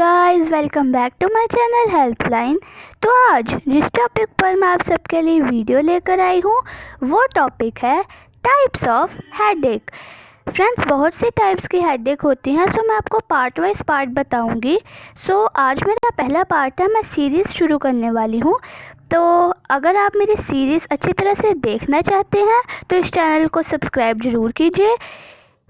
Guys, welcome back to my channel helpline. तो आज जिस टॉपिक पर मैं आप सबके लिए वीडियो लेकर आई हूँ वो टॉपिक है टाइप्स ऑफ हेडेक। फ्रेंड्स, बहुत सी टाइप्स की हेडेक होती हैं, सो मैं आपको पार्ट वाइज पार्ट बताऊंगी। सो आज मेरा पहला पार्ट है, मैं सीरीज़ शुरू करने वाली हूँ। तो अगर आप मेरी सीरीज़ अच्छी तरह से देखना चाहते हैं तो इस चैनल को सब्सक्राइब ज़रूर कीजिए।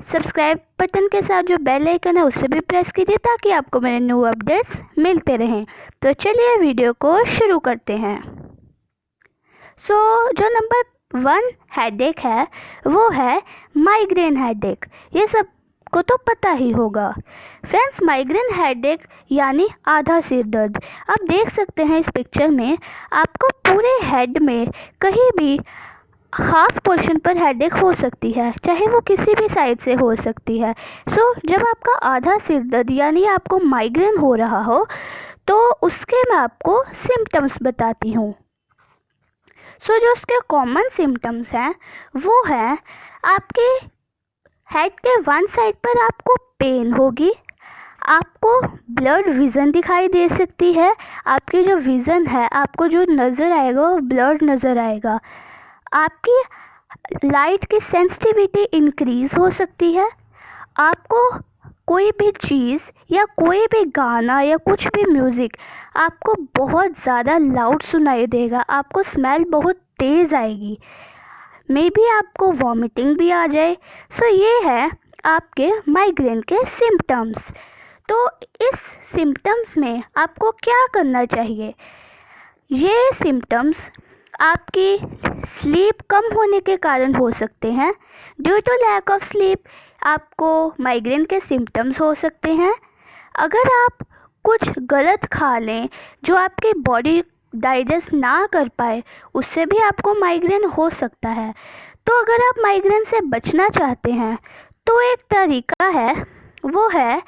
सब्सक्राइब बटन के साथ जो बेल आइकन है उसे भी प्रेस कीजिए ताकि आपको मेरे न्यू अपडेट्स मिलते रहें। तो चलिए वीडियो को शुरू करते हैं। जो नंबर 1 हेडेक है वो है माइग्रेन हेडेक। ये सबको तो पता ही होगा। फ्रेंड्स, माइग्रेन हेडेक यानी आधा सिर दर्द। आप देख सकते हैं इस पिक्चर में आपको पूरे हेड में कहीं भी हाफ पोर्शन पर हेडेक हो सकती है, चाहे वो किसी भी साइड से हो सकती है। जब आपका आधा सिर दर्द यानी आपको माइग्रेन हो रहा हो तो उसके मैं आपको सिम्टम्स बताती हूँ। जो उसके कॉमन सिम्टम्स हैं वो है आपके हेड के वन साइड पर आपको पेन होगी, आपको ब्लड विज़न दिखाई दे सकती है। आपकी जो विज़न है, आपको जो नज़र आएगा वो ब्लड नज़र आएगा। आपकी लाइट की सेंसिटिविटी इंक्रीज हो सकती है। आपको कोई भी चीज़ या कोई भी गाना या कुछ भी म्यूज़िक आपको बहुत ज़्यादा लाउड सुनाई देगा। आपको स्मेल बहुत तेज़ आएगी। मे बी आपको वॉमिटिंग भी आ जाए। ये है आपके माइग्रेन के सिम्टम्स। तो इस सिम्टम्स में आपको क्या करना चाहिए? ये सिम्टम्स आपकी स्लीप कम होने के कारण हो सकते हैं। Due to lack of sleep आपको माइग्रेन के सिम्टम्स हो सकते हैं। अगर आप कुछ गलत खा लें जो आपकी बॉडी डाइजेस्ट ना कर पाए, उससे भी आपको माइग्रेन हो सकता है। तो अगर आप माइग्रेन से बचना चाहते हैं तो एक तरीका है, वो है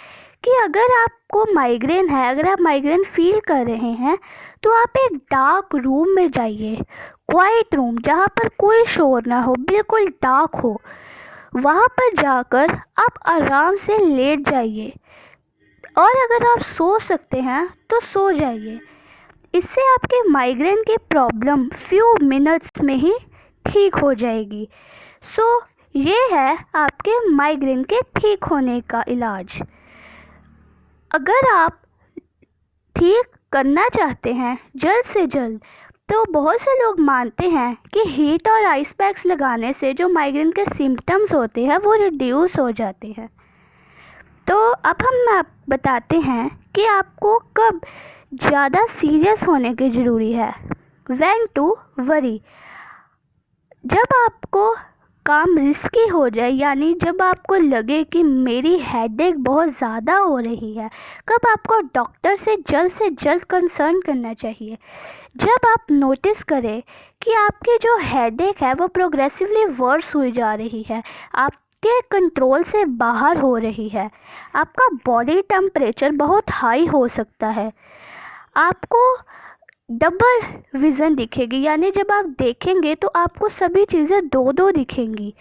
कि अगर आपको माइग्रेन है, अगर आप माइग्रेन फील कर रहे हैं तो आप एक डार्क रूम में जाइए, क्वाइट रूम जहाँ पर कोई शोर ना हो, बिल्कुल डार्क हो। वहाँ पर जाकर आप आराम से लेट जाइए और अगर आप सो सकते हैं तो सो जाइए। इससे आपके माइग्रेन की प्रॉब्लम फ्यू मिनट्स में ही ठीक हो जाएगी। ये है आपके माइग्रेन के ठीक होने का इलाज। अगर आप ठीक करना चाहते हैं जल्द से जल्द, तो बहुत से लोग मानते हैं कि हीट और आइस पैक्स लगाने से जो माइग्रेन के सिम्टम्स होते हैं वो रिड्यूस हो जाते हैं। तो अब हम बताते हैं कि आपको कब ज़्यादा सीरियस होने की ज़रूरी है। व्हेन टू वरी, जब आपको काम रिस्की हो जाए, यानी जब आपको लगे कि मेरी हेडेक बहुत ज़्यादा हो रही है, कब आपको डॉक्टर से जल्द कंसर्न करना चाहिए। जब आप नोटिस करें कि आपकी जो हेडेक है वो प्रोग्रेसिवली वर्स हुई जा रही है, आपके कंट्रोल से बाहर हो रही है, आपका बॉडी टेम्परेचर बहुत हाई हो सकता है, आपको डबल विज़न दिखेगी, यानी जब आप देखेंगे तो आपको सभी चीज़ें दो दो दिखेंगी।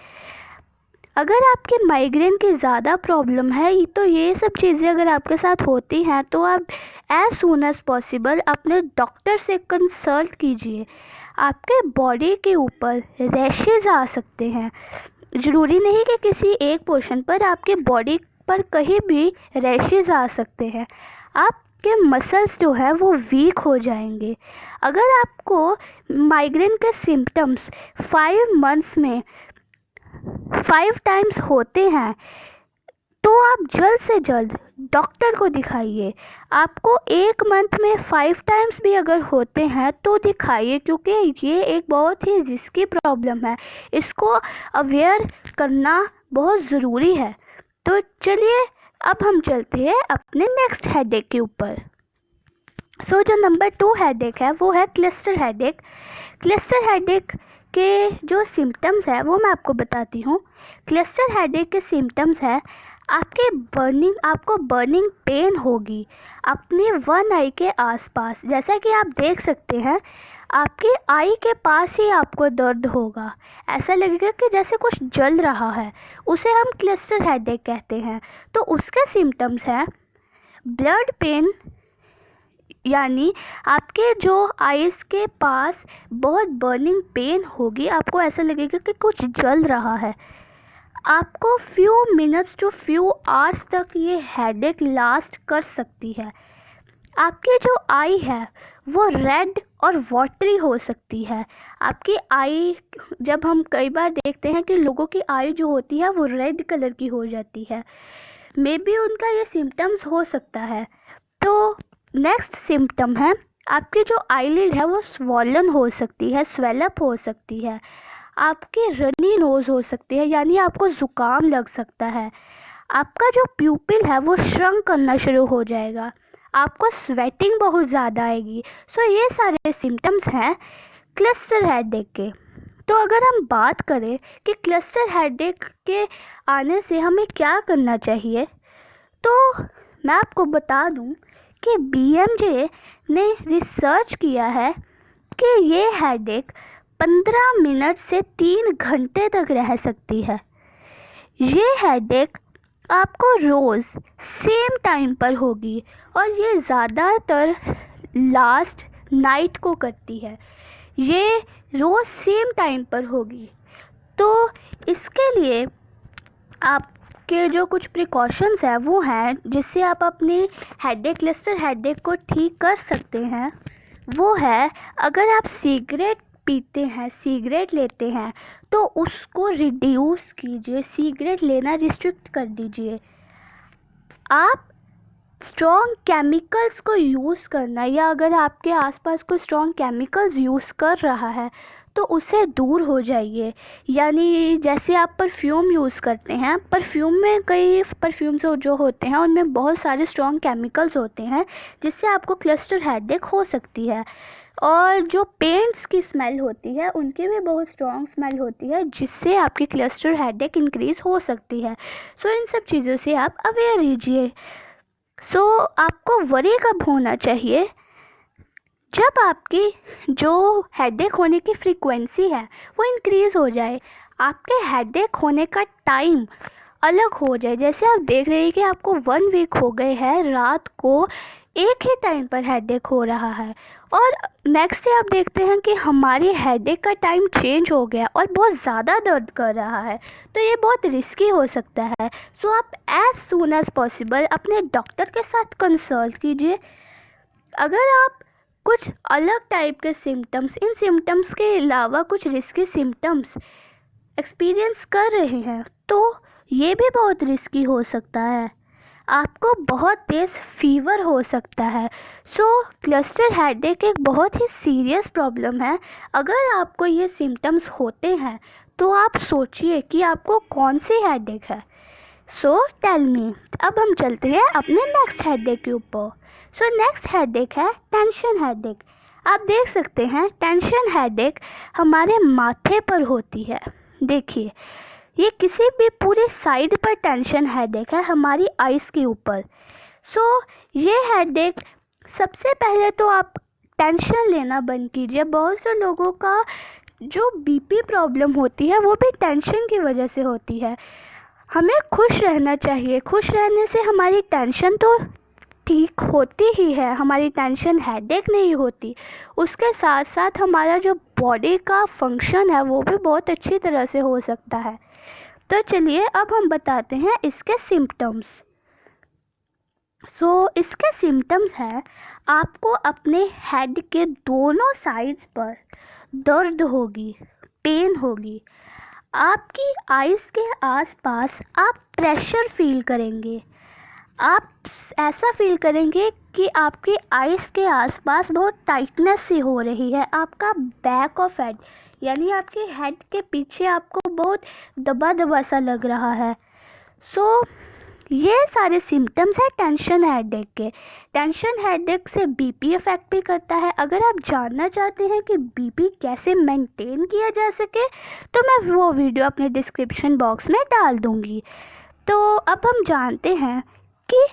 अगर आपके माइग्रेन की ज़्यादा प्रॉब्लम है तो ये सब चीज़ें अगर आपके साथ होती हैं तो आप एज सून एज़ पॉसिबल अपने डॉक्टर से कंसल्ट कीजिए। आपके बॉडी के ऊपर रैशेज़ आ सकते हैं। ज़रूरी नहीं कि किसी एक पोर्शन पर, आपके बॉडी पर कहीं भी रैशेज़ आ सकते हैं। आपके मसल्स जो है वो वीक हो जाएंगे। अगर आपको माइग्रेन के सिम्टम्स 5 मंथ्स में 5 टाइम्स होते हैं तो आप जल्द से जल्द डॉक्टर को दिखाइए। आपको 1 मंथ में 5 टाइम्स भी अगर होते हैं तो दिखाइए, क्योंकि ये एक बहुत ही रिस्की प्रॉब्लम है। इसको अवेयर करना बहुत ज़रूरी है। तो चलिए अब हम चलते हैं अपने नेक्स्ट हेडेक के ऊपर। जो नंबर 2 हेडेक है वो है क्लस्टर हेडेक। क्लस्टर हेडेक के जो सिम्टम्स है वो मैं आपको बताती हूँ। क्लस्टर हेडेक के सिम्टम्स है आपको बर्निंग पेन होगी अपने वन आई के आसपास। जैसा कि आप देख सकते हैं, आपके आई के पास ही आपको दर्द होगा। ऐसा लगेगा कि जैसे कुछ जल रहा है। उसे हम क्लस्टर हेडेक कहते हैं। तो उसके सिम्टम्स हैं ब्लड पेन यानी आपके जो आइज़ के पास बहुत बर्निंग पेन होगी, आपको ऐसा लगेगा कि कुछ जल रहा है। आपको few minutes to few hours तक ये हेडेक लास्ट कर सकती है। आपकी जो आई है वो रेड और वाटरी हो सकती है। आपकी आई, जब हम कई बार देखते हैं कि लोगों की आई जो होती है वो रेड कलर की हो जाती है, मे बी उनका ये सिम्टम्स हो सकता है। तो नेक्स्ट सिम्टम है, आपकी जो आईलिड है वो स्वॉलन हो सकती है, स्वेलअप हो सकती है। आपकी रनी नोज़ हो सकती है, यानी आपको ज़ुकाम लग सकता है। आपका जो प्यूपिल है वो श्रंक करना शुरू हो जाएगा। आपको स्वेटिंग बहुत ज़्यादा आएगी। सो ये सारे सिम्टम्स हैं क्लस्टर हेडेक के। तो अगर हम बात करें कि क्लस्टर हेडेक के आने से हमें क्या करना चाहिए, तो मैं आपको बता दूं कि BMJ ने रिसर्च किया है कि ये हेडेक 15 मिनट से 3 घंटे तक रह सकती है। ये हेडेक आपको रोज़ सेम टाइम पर होगी और ये ज़्यादातर लास्ट नाइट को करती है। ये रोज़ सेम टाइम पर होगी। तो इसके लिए आपके जो कुछ प्रिकॉशंस हैं वो हैं जिससे आप अपनी हेडेक, क्लस्टर हेडेक को ठीक कर सकते हैं। वो है, अगर आप सिगरेट पीते हैं, सिगरेट लेते हैं, तो उसको रिड्यूस कीजिए, सिगरेट लेना रिस्ट्रिक्ट कर दीजिए। आप स्ट्रॉन्ग केमिकल्स को यूज़ करना, या अगर आपके आसपास कोई स्ट्रॉन्ग केमिकल्स यूज़ कर रहा है तो उससे दूर हो जाइए। यानी जैसे आप परफ्यूम यूज़ करते हैं, परफ्यूम में कई परफ्यूम्स जो होते हैं उनमें बहुत सारे स्ट्रॉन्ग केमिकल्स होते हैं जिससे आपको क्लस्टर हेडेक हो सकती है। और जो पेंट्स की स्मेल होती है उनकी भी बहुत स्ट्रॉन्ग स्मेल होती है जिससे आपकी क्लस्टर हेडेक इंक्रीज़ हो सकती है। सो इन सब चीज़ों से आप अवेयर रहिए। सो आपको वरी कब होना चाहिए, जब आपकी जो हेडेक होने की फ्रीक्वेंसी है वो इंक्रीज़ हो जाए, आपके हेडेक होने का टाइम अलग हो जाए। जैसे आप देख रहे हैं कि आपको 1 वीक हो गए हैं, रात को एक ही टाइम पर हेडेक हो रहा है, और नेक्स्ट डे आप देखते हैं कि हमारी हेडेक का टाइम चेंज हो गया और बहुत ज़्यादा दर्द कर रहा है, तो ये बहुत रिस्की हो सकता है। सो आप एज सून एज़ पॉसिबल अपने डॉक्टर के साथ कंसल्ट कीजिए। अगर आप कुछ अलग टाइप के सिम्टम्स, इन सिम्टम्स के अलावा कुछ रिस्की सिम्टम्स एक्सपीरियंस कर रहे हैं, तो ये भी बहुत रिस्की हो सकता है। आपको बहुत तेज़ फीवर हो सकता है। सो क्लस्टर हेडेक एक बहुत ही सीरियस प्रॉब्लम है। अगर आपको ये सिम्टम्स होते हैं तो आप सोचिए कि आपको कौन सी हेडेक है। So tell me. अब हम चलते हैं अपने नेक्स्ट हेडेक के ऊपर। सो नेक्स्ट हेडेक है टेंशन हेडेक। आप देख सकते हैं टेंशन हेडेक हमारे माथे पर होती है। देखिए, ये किसी भी पूरे साइड पर टेंशन हेडेक है हमारी आइज़ के ऊपर। सो ये हेडेक, सबसे पहले तो आप टेंशन लेना बंद कीजिए। बहुत से लोगों का जो BP प्रॉब्लम होती है वो भी टेंशन की वजह से होती है। हमें खुश रहना चाहिए। खुश रहने से हमारी टेंशन तो ठीक होती ही है, हमारी टेंशन हेडेक नहीं होती। उसके साथ साथ हमारा जो बॉडी का फंक्शन है वो भी बहुत अच्छी तरह से हो सकता है। तो चलिए अब हम बताते हैं इसके सिम्टम्स। सो इसके सिम्टम्स है, आपको अपने हेड के दोनों साइड्स पर दर्द होगी, पेन होगी। आपकी आइज़ के आसपास आप प्रेशर फील करेंगे। आप ऐसा फील करेंगे कि आपकी आइज़ के आसपास बहुत टाइटनेस सी हो रही है। आपका बैक ऑफ हेड, यानी आपके हेड के पीछे आपको बहुत दबा दबा सा लग रहा है। सो ये सारे सिम्टम्स है टेंशन हेडेक के। टेंशन हेडेक से BP इफ़ेक्ट भी करता है। अगर आप जानना चाहते हैं कि BP कैसे मेंटेन किया जा सके तो मैं वो वीडियो अपने डिस्क्रिप्शन बॉक्स में डाल दूँगी। तो अब हम जानते हैं कि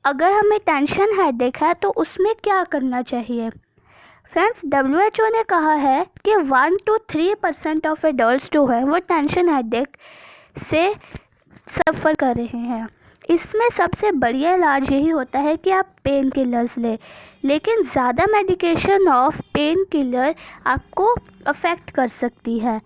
अगर हमें टेंशन हेडेक है तो उसमें क्या करना चाहिए। फ्रेंड्स, WHO ने कहा है कि 1 to 3% ऑफ एडल्ट जो है वो टेंशन हेडेक से सफ़र कर रहे हैं। इसमें सबसे बढ़िया इलाज यही होता है कि आप पेन किलर्स लें, लेकिन ज़्यादा मेडिकेशन ऑफ पेन किलर आपको अफेक्ट कर सकती है।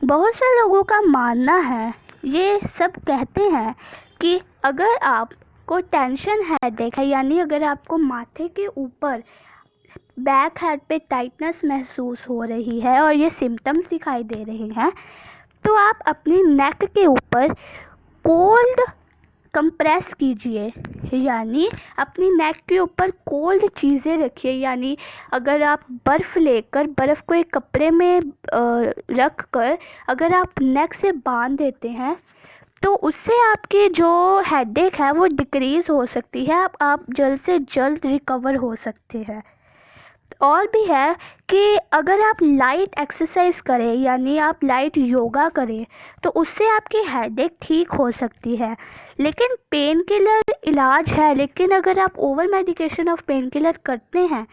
बहुत से लोगों का मानना है, ये सब कहते हैं कि अगर आपको टेंशन हेडेक है, यानी अगर आपको माथे के ऊपर बैक हेड पे टाइटनेस महसूस हो रही है और ये सिम्टम्स दिखाई दे रहे हैं, तो आप अपनी नेक के ऊपर कोल्ड कंप्रेस कीजिए, यानी अपनी नेक के ऊपर कोल्ड चीज़ें रखिए। यानी अगर आप बर्फ़ लेकर बर्फ़ को एक कपड़े में रख कर अगर आप नेक से बांध देते हैं तो उससे आपकी जो हेडेक है वो डिक्रीज़ हो सकती है, आप जल्द से जल्द रिकवर हो सकते हैं। और भी है कि अगर आप लाइट एक्सरसाइज करें, यानी आप लाइट योगा करें, तो उससे आपकी हेडेक ठीक हो सकती है। लेकिन पेन किलर इलाज है, लेकिन अगर आप over medication of pain killer करते हैं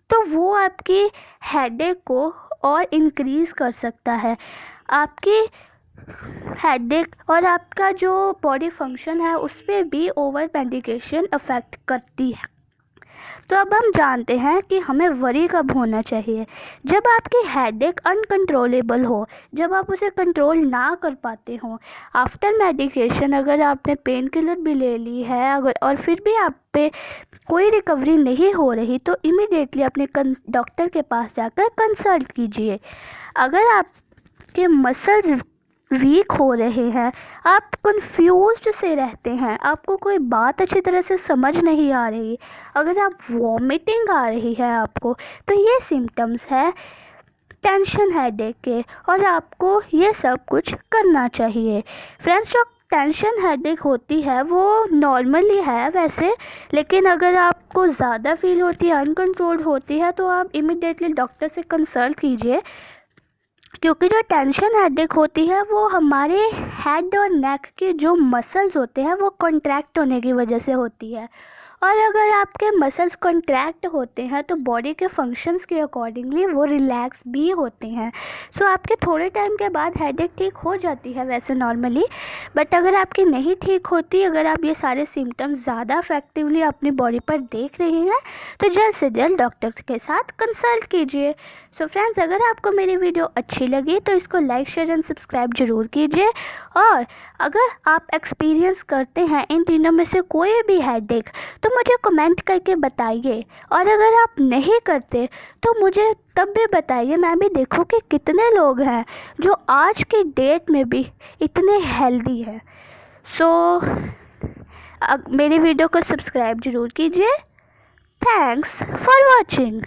तो वो आपकी हेडेक को और इंक्रीज़ कर सकता है। आपकी हेडेक और आपका जो बॉडी फंक्शन है उस पर भी ओवर मेडिकेशन अफेक्ट करती है। तो अब हम जानते हैं कि हमें वरी कब होना चाहिए। जब आपकी हेडेक अनकंट्रोलेबल हो, जब आप उसे कंट्रोल ना कर पाते हो। आफ्टर मेडिकेशन अगर आपने पेन किलर भी ले ली है अगर और फिर भी आप पे कोई रिकवरी नहीं हो रही, तो इमीडिएटली अपने डॉक्टर के पास जाकर कंसल्ट कीजिए। अगर आपके मसल्स वीक हो रहे हैं, आप कंफ्यूज्ड से रहते हैं, आपको कोई बात अच्छी तरह से समझ नहीं आ रही, अगर आप वॉमिटिंग आ रही है आपको, तो ये सिम्टम्स है टेंशन हेडेक के और आपको ये सब कुछ करना चाहिए। फ्रेंड्स, जो टेंशन हेडेक होती है वो नॉर्मली है वैसे, लेकिन अगर आपको ज़्यादा फील होती है, अनकंट्रोल्ड होती है, तो आप इमिडिएटली डॉक्टर से कंसल्ट कीजिए। क्योंकि जो टेंशन हेडेक होती है वो हमारे हेड और नेक के जो मसल्स होते हैं वो कॉन्ट्रैक्ट होने की वजह से होती है। और अगर आपके मसल्स कॉन्ट्रैक्ट होते हैं तो बॉडी के फंक्शंस के अकॉर्डिंगली वो रिलैक्स भी होते हैं। सो आपके थोड़े टाइम के बाद हेडेक ठीक हो जाती है वैसे नॉर्मली, बट अगर आपकी नहीं ठीक होती, अगर आप ये सारे सिम्टम्स ज़्यादा इफेक्टिवली अपनी बॉडी पर देख रहे हैं, तो जल्द से जल्द डॉक्टर के साथ कंसल्ट कीजिए। सो फ्रेंड्स, अगर आपको मेरी वीडियो अच्छी लगी तो इसको लाइक शेयर एंड सब्सक्राइब जरूर कीजिए। और अगर आप एक्सपीरियंस करते हैं इन तीनों में से कोई भी हेडेक, तो मुझे कमेंट करके बताइए। और अगर आप नहीं करते तो मुझे तब भी बताइए, मैं भी देखूँ कि कितने लोग हैं जो आज के डेट में भी इतने हेल्दी हैं। सो मेरी वीडियो को सब्सक्राइब जरूर कीजिए। Thanks for watching.